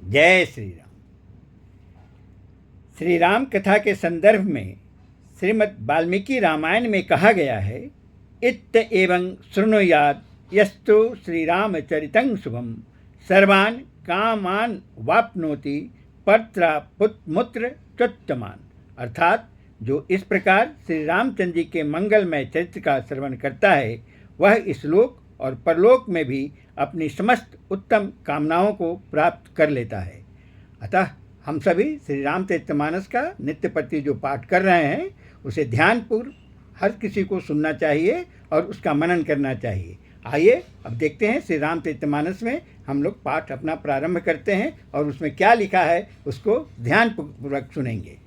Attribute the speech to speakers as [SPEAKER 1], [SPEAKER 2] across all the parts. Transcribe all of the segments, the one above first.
[SPEAKER 1] जय श्री राम। श्री राम कथा के संदर्भ में श्रीमद् वाल्मीकि रामायण में कहा गया है, इत्त एवं शृणुयात् यस्तु श्री रामचरितं शुभम सर्वान् कामान् वाप्नोति पत्र पुत्र चोत्तमान्। अर्थात जो इस प्रकार श्री रामचंद्र जी के मंगलमय चरित्र का श्रवण करता है वह इस लोक और परलोक में भी अपनी समस्त उत्तम कामनाओं को प्राप्त कर लेता है। अतः हम सभी श्री रामचरितमानस का नित्य प्रति जो पाठ कर रहे हैं उसे ध्यानपूर्वक हर किसी को सुनना चाहिए और उसका मनन करना चाहिए। आइए अब देखते हैं श्री रामचरितमानस में हम लोग पाठ अपना प्रारंभ करते हैं और उसमें क्या लिखा है उसको ध्यानपूर्वक सुनेंगे।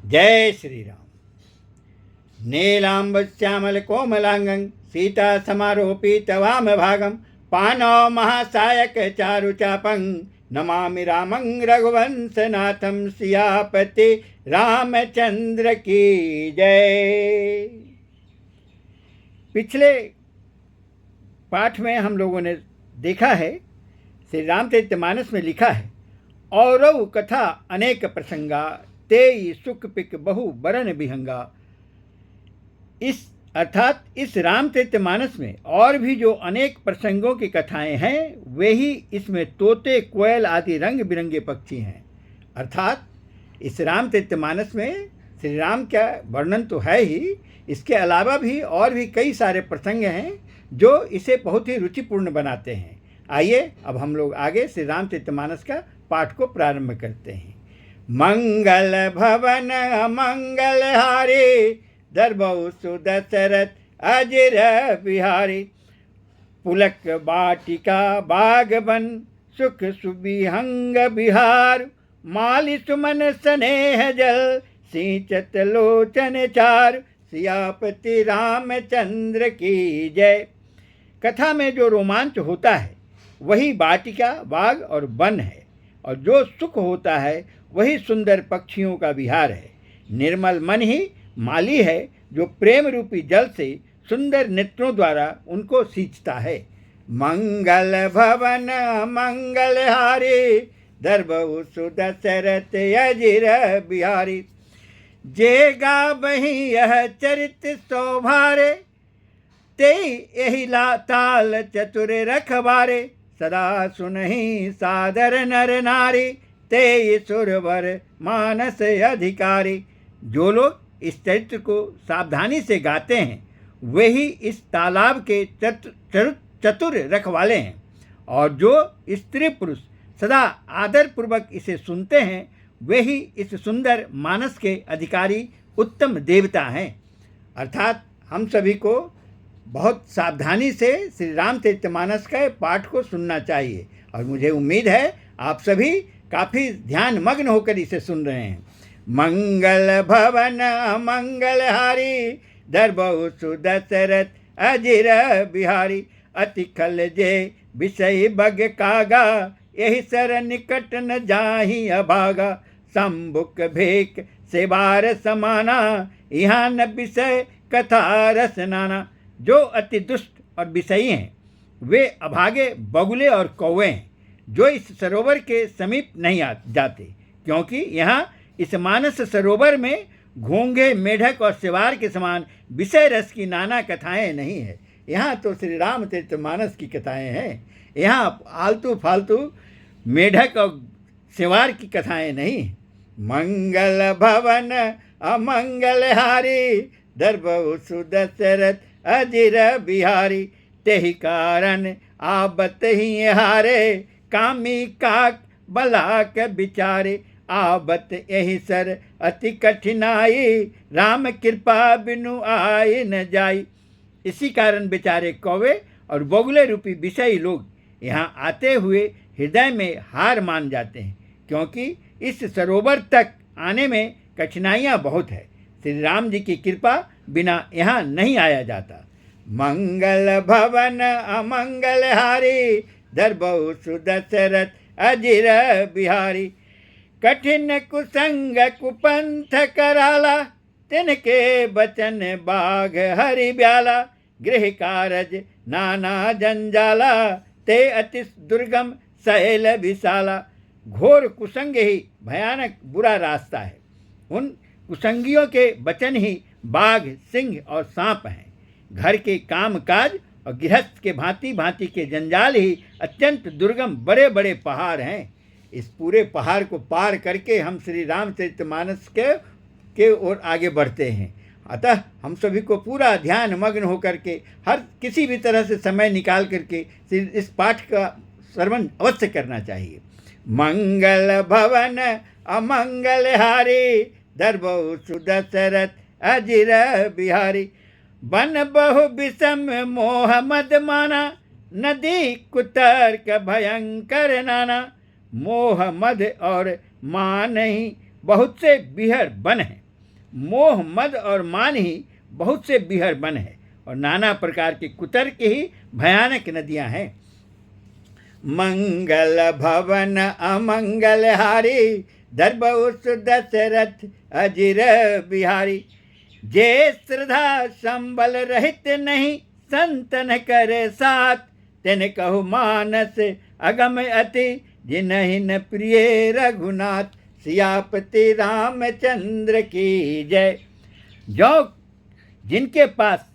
[SPEAKER 1] जय श्री राम। नीलाम्बश्यामल कोमलांगं सीता समारोपित वाम भागं पानौ महासायक चारुचापं नमामि रामं रघुवंशनाथं सियापति रामचंद्र की जय। पिछले पाठ में हम लोगों ने देखा है श्री रामचरितमानस में लिखा है, औरौ कथा अनेक प्रसंगा तेई सुख पिक बहु बरन विहंगा। इस अर्थात इस रामचरितमानस में और भी जो अनेक प्रसंगों की कथाएं हैं वे ही इसमें तोते कोयल आदि रंग बिरंगे पक्षी हैं। अर्थात इस रामचरितमानस में श्री राम का वर्णन तो है ही, इसके अलावा भी और भी कई सारे प्रसंग हैं जो इसे बहुत ही रुचिपूर्ण बनाते हैं। आइए अब हम लोग आगे श्री रामचरितमानस का पाठ को प्रारंभ करते हैं। मंगल भवन मंगल हारी दरबौ सुदशरथ अजिर बिहारी पुलक बाटिका बागबन सुख सुबिहंग बिहार माली सुमन स्नेह जल सिंचत लोचन चार सियापति रामचंद्र की जय। कथा में जो रोमांच होता है वही बाटिका बाग और वन है और जो सुख होता है वही सुंदर पक्षियों का विहार है। निर्मल मन ही माली है जो प्रेम रूपी जल से सुंदर नेत्रों द्वारा उनको सींचता है। मंगल भवन मंगल हारी दरबौ सुदशरथ अजिर बिहारी जे गावहि यह चरित शोभारे ते यही ताल चतुर रखबारे सदा सुनहि सादर नर नारी ते सुरवर मानस अधिकारी। जो लोग इस चरित्र को सावधानी से गाते हैं वे ही इस तालाब के चतुर रखवाले हैं और जो स्त्री पुरुष सदा आदर पूर्वक इसे सुनते हैं वे ही इस सुंदर मानस के अधिकारी उत्तम देवता हैं। अर्थात हम सभी को बहुत सावधानी से श्री रामचरितमानस के पाठ को सुनना चाहिए और मुझे उम्मीद है आप सभी काफ़ी ध्यान मग्न होकर इसे सुन रहे हैं। मंगल भवन मंगल हारी दरबौ सुदशरथ अजिर बिहारी अति खल जे विषय बग कागा यही सर निकट न जाहि अभागा संबुक भेक सेवार समाना यहाँ न विषय कथा रस नाना। जो अति दुष्ट और विषयी हैं वे अभागे बगुले और कौवे हैं जो इस सरोवर के समीप नहीं जाते, क्योंकि यहाँ इस मानस सरोवर में घोंघे मेढक और सिवार के समान विषय रस की नाना कथाएं नहीं है। यहाँ तो श्री रामचरितमानस की कथाएं हैं। यहाँ आलतू फालतू मेढक और सिवार की कथाएं नहीं। मंगल भवन अमंगल हारी दरबौ सुदशरथ अजिर बिहारी तेहि कारण आबत ही हारे कामी काक बलाक बिचारे आबत यही सर अति कठिनाई राम कृपा बिनु आए न जाई। इसी कारण बेचारे कौवे और बगुले रूपी विषयी लोग यहाँ आते हुए हृदय में हार मान जाते हैं, क्योंकि इस सरोवर तक आने में कठिनाइयाँ बहुत है। श्री राम जी की कृपा बिना यहाँ नहीं आया जाता। मंगल भवन अमंगल हारी दरबौ सुदशरथ अजिर बिहारी कठिन कुसंग कुपंथ कराला तिनके बचन बाघ हरि ब्याला गृह कारज नाना जंजाला ते अति दुर्गम सहेल विशाला। घोर कुसंग ही भयानक बुरा रास्ता है। उन कुसंगियों के वचन ही बाघ, सिंह और सांप हैं। घर के काम काज और गृहस्थ के भांति भांति के जंजाल ही अत्यंत दुर्गम बड़े बड़े पहाड़ हैं। इस पूरे पहाड़ को पार करके हम श्री रामचरितमानस के ओर आगे बढ़ते हैं। अतः हम सभी को पूरा ध्यान मग्न होकर के हर किसी भी तरह से समय निकाल करके इस पाठ का श्रवण अवश्य करना चाहिए। मंगल भवन अमंगल हारी, दरबहु सुदशरथ अजिर बिहारी। बन बहु विषम मोह मद माना, नदी कुतर्क भयंकर नाना। मोह मद और मान ही बहुत से बिहर बन है। मोह मद और मान ही बहुत से बिहर बन है और नाना प्रकार के कुतर्क ही भयानक नदियां हैं। मंगल भवन अमंगल हारी, दरबहु सुदशरथ अजिर बिहारी। जे श्रद्धा संबल रहित नहीं, संतन करे साथ। तेन कहु मानस अगम अति, जिनहि न प्रिय रघुनाथ। सियापति रामचंद्र की जय। जो जिनके पास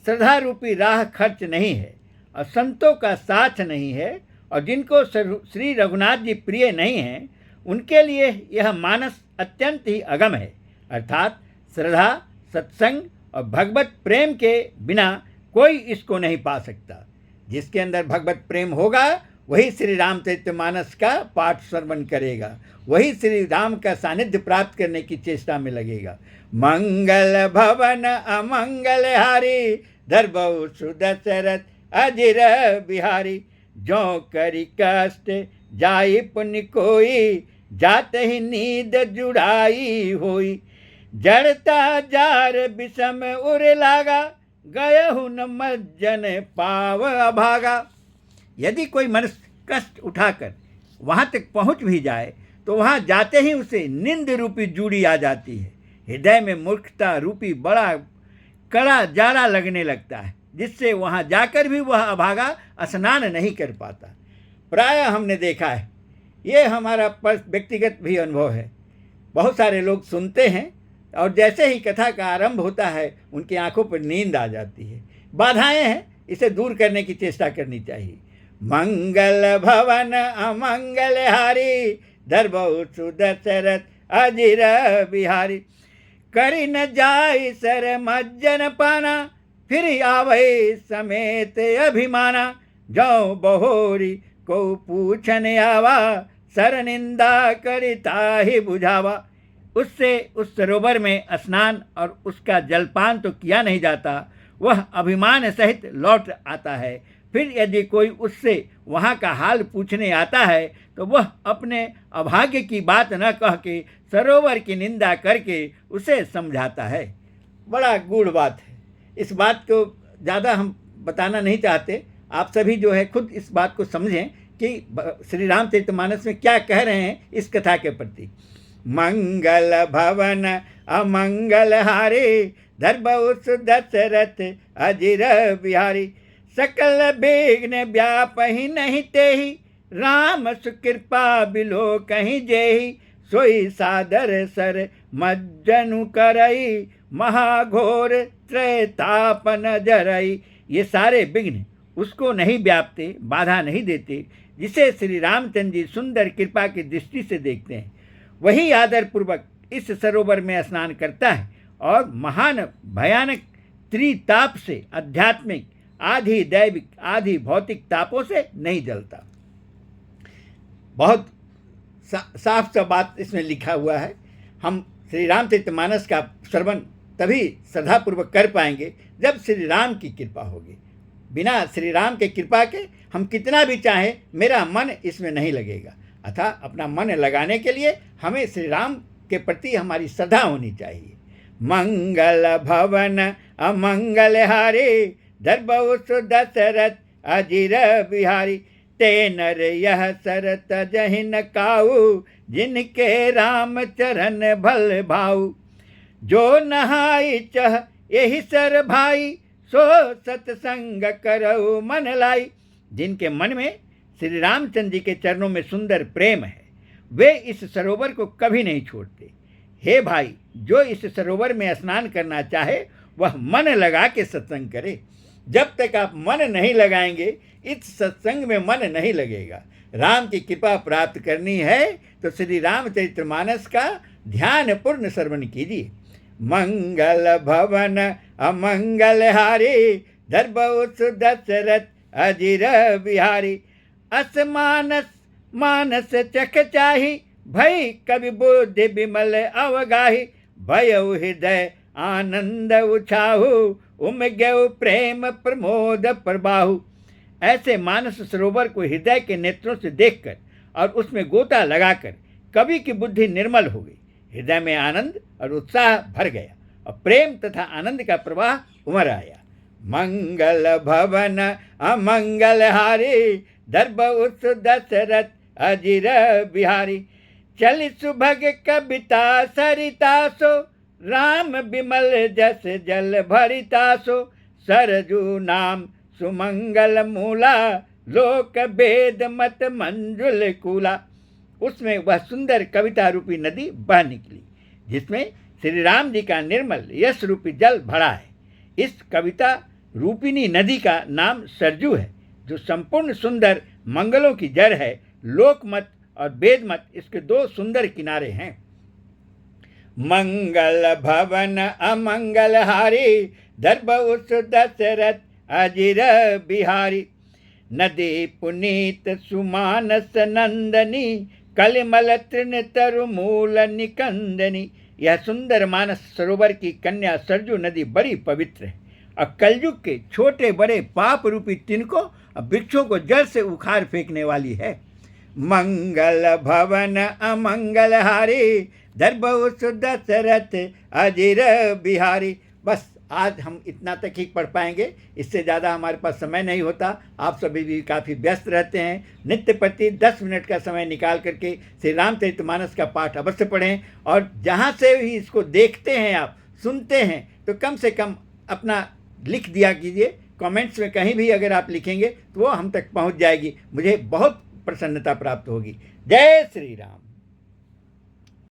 [SPEAKER 1] श्रद्धा रूपी राह खर्च नहीं है और संतों का साथ नहीं है और जिनको श्री रघुनाथ जी प्रिय नहीं हैं, उनके लिए यह मानस अत्यंत ही अगम है। अर्थात श्रद्धा, सत्संग और भगवत प्रेम के बिना कोई इसको नहीं पा सकता। जिसके अंदर भगवत प्रेम होगा वही श्री रामचरितमानस का पाठ श्रवण करेगा, वही श्री राम का सानिध्य प्राप्त करने की चेष्टा में लगेगा। मंगल भवन अमंगल हारी, दरबहु सुदशरथ अजिर बिहारी। जो करी कष्ट जाई पुण्य कोई, जात ही नींद जुड़ाई होई। जड़ता जार विषम उर लागा, गयहु न मज्जन पाव अभागा। यदि कोई मनुष्य कष्ट उठाकर वहाँ तक पहुँच भी जाए तो वहाँ जाते ही उसे निंद रूपी जूड़ी आ जाती है। हृदय में मूर्खता रूपी बड़ा कड़ा जाड़ा लगने लगता है, जिससे वहाँ जाकर भी वह अभागा स्नान नहीं कर पाता। प्रायः हमने देखा है, ये हमारा व्यक्तिगत भी अनुभव है। बहुत सारे लोग सुनते हैं और जैसे ही कथा का आरंभ होता है उनकी आंखों पर नींद आ जाती है। बाधाएं हैं, इसे दूर करने की चेष्टा करनी चाहिए। मंगल भवन अमंगल हारी, दरबहु सुदशरथ अजिर बिहारी। करी न जाय सर मज्जन पाना, फिर आवै समेत अभिमाना। जो बहोरी को पूछन आवा, सर निंदा करिता ही बुझावा। उससे उस सरोवर में स्नान और उसका जलपान तो किया नहीं जाता, वह अभिमान सहित लौट आता है। फिर यदि कोई उससे वहाँ का हाल पूछने आता है तो वह अपने अभाग्य की बात न कह के सरोवर की निंदा करके उसे समझाता है। बड़ा गूढ़ बात है। इस बात को ज़्यादा हम बताना नहीं चाहते। आप सभी जो है खुद इस बात को समझें कि श्री रामचरितमानस में क्या कह रहे हैं इस कथा के प्रति। मंगल भवन अमंगल हारी, दरबहु सुदशरथ अजिर बिहारी। सकल विघ्न व्यापहि नहीं तेहि, राम सुकृपा बिलो कहीं जेहि। सोई सादर सर मज्जनु करई, महाघोर त्रैतापन जरई। ये सारे विघ्न उसको नहीं व्यापते, बाधा नहीं देते, जिसे श्री रामचंद्र जी सुंदर कृपा की दृष्टि से देखते हैं। वही आदरपूर्वक इस सरोवर में स्नान करता है और महान भयानक त्रिताप से, आध्यात्मिक, आधि दैविक, आधि भौतिक तापों से नहीं जलता। बहुत साफ सा बात इसमें लिखा हुआ है। हम श्री रामचरितमानस का श्रवण तभी श्रद्धापूर्वक कर पाएंगे जब श्री राम की कृपा होगी। बिना श्री राम के कृपा के हम कितना भी चाहें, मेरा मन इसमें नहीं लगेगा। अतः अपना मन लगाने के लिए हमें श्री राम के प्रति हमारी श्रद्धा होनी चाहिए। मंगल भवन अमंगल हारी, दरबहु सुदशरथ अजिर बिहारी। ते नर यह सर तजहि न काऊ, जिनके राम चरण भल भाऊ। जो नहाई चह यही सर भाई, सो सत्संग करऊ मन लाई। जिनके मन में श्री रामचंद्र जी के चरणों में सुंदर प्रेम है। वे इस सरोवर को कभी नहीं छोड़ते। हे भाई, जो इस सरोवर में स्नान करना चाहे वह मन लगा के सत्संग करे। जब तक आप मन नहीं लगाएंगे, इस सत्संग में मन नहीं लगेगा। राम की कृपा प्राप्त करनी है तो श्री रामचरितमानस का ध्यान पूर्ण श्रवण कीजिए। मंगल भवन अमंगल हारी, धर्म दशरथ अजिर बिहारी। अस मानस मानस चख चाही, भई कवि बुद्धि विमल अवगाही। भयउ हृदय आनंद उछाहु, उमग्यउ प्रेम प्रमोद प्रबाहु। ऐसे मानस सरोवर को हृदय के नेत्रों से देखकर और उसमें गोता लगाकर कवि की बुद्धि निर्मल हो गई। हृदय में आनंद और उत्साह भर गया और प्रेम तथा आनंद का प्रवाह उमड़ आया। मंगल भवन अमंगल हारी, धर्म दशरथ अजिर बिहारी। चल सुभग कविता सरिता सो, राम विमल जस जल भरिता सो। सरजू नाम सुमंगल मूला, लोक वेद मत मंजुल कूला। उसमें वह सुंदर कविता रूपी नदी बह निकली, जिसमें श्री राम जी का निर्मल यश रूपी जल भरा है। इस कविता रूपिणी नदी का नाम सरजू है, जो संपूर्ण सुंदर मंगलों की जड़ है। लोकमत और वेदमत इसके दो सुंदर किनारे हैं। मंगल भवन अमंगल हारी, धर्म दशरथ अजिर बिहारी। नदी पुनीत सुमानस नंदनी, कलिमल तृण तरु मूल निकंदनी। यह सुंदर मानस सरोवर की कन्या सरजू नदी बड़ी पवित्र है और कलयुग के छोटे बड़े पाप रूपी तिनकों और वृक्षों को जड़ से उखाड़ फेंकने वाली है। मंगल भवन अमंगल हारी, धर्म दशरथ अजिर बिहारी। बस आज हम इतना तक ही पढ़ पाएंगे, इससे ज़्यादा हमारे पास समय नहीं होता। आप सभी भी काफ़ी व्यस्त रहते हैं। नित्य प्रति 10 मिनट का समय निकाल करके श्री रामचरितमानस का पाठ अवश्य पढ़ें, और जहाँ से भी इसको देखते हैं, आप सुनते हैं, तो कम से कम अपना लिख दिया कीजिए। कमेंट्स में कहीं भी अगर आप लिखेंगे तो वो हम तक पहुँच जाएगी, मुझे बहुत प्रसन्नता प्राप्त होगी। जय श्री राम।